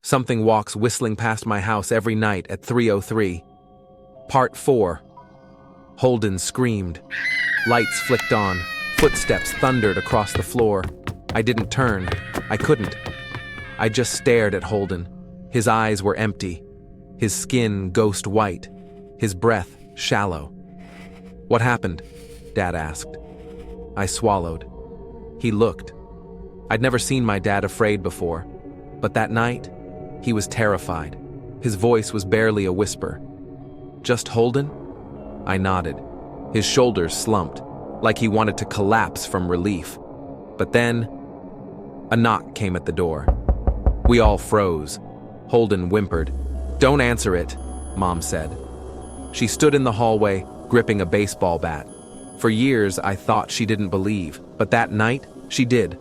Something walks whistling past my house every night at 3:03. Part 4. Holden screamed. Lights flicked on. Footsteps thundered across the floor. I didn't turn. I couldn't. I just stared at Holden. His eyes were empty. His skin ghost white. His breath shallow. "What happened?" Dad asked. I swallowed. He looked. I'd never seen my dad afraid before, but that night, he was terrified. His voice was barely a whisper. "Just Holden?" I nodded. His shoulders slumped, like he wanted to collapse from relief. But then, a knock came at the door. We all froze. Holden whimpered. "Don't answer it," Mom said. She stood in the hallway, gripping a baseball bat. For years, I thought she didn't believe, but that night, she did.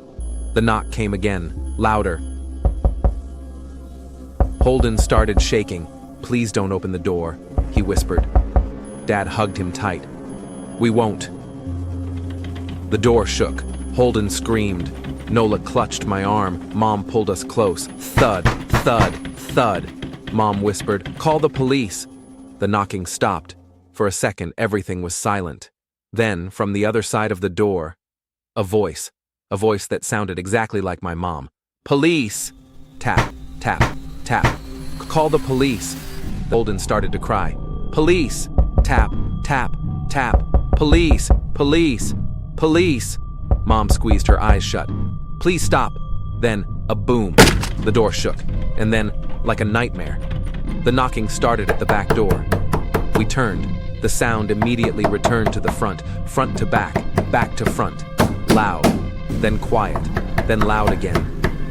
The knock came again, louder. Holden started shaking. "Please don't open the door," he whispered. Dad hugged him tight. "We won't." The door shook. Holden screamed. Nola clutched my arm. Mom pulled us close. Thud, thud, thud. Mom whispered, "Call the police." The knocking stopped. For a second, everything was silent. Then, from the other side of the door, a voice that sounded exactly like my mom. "Police!" Tap, tap, tap. "Call the police." Holden started to cry. "Police!" Tap, tap, tap. "Police! Police! Police!" Mom squeezed her eyes shut. "Please stop." Then, a boom. The door shook, and then, like a nightmare, the knocking started at the back door. We turned. The sound immediately returned to the front to back to front. Loud, then quiet, then loud again.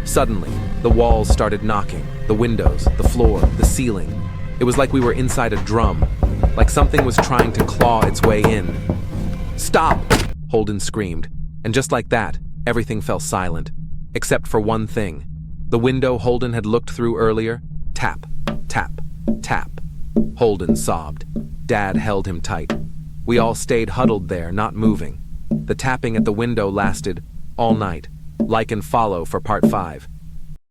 Suddenly, the walls started knocking, the windows, the floor, the ceiling. It was like we were inside a drum, like something was trying to claw its way in. "Stop!" Holden screamed, and just like that, everything fell silent, except for one thing. The window Holden had looked through earlier, tap, tap, tap. Holden sobbed. Dad held him tight. We all stayed huddled there, not moving. The tapping at the window lasted all night. Like and follow for part 5.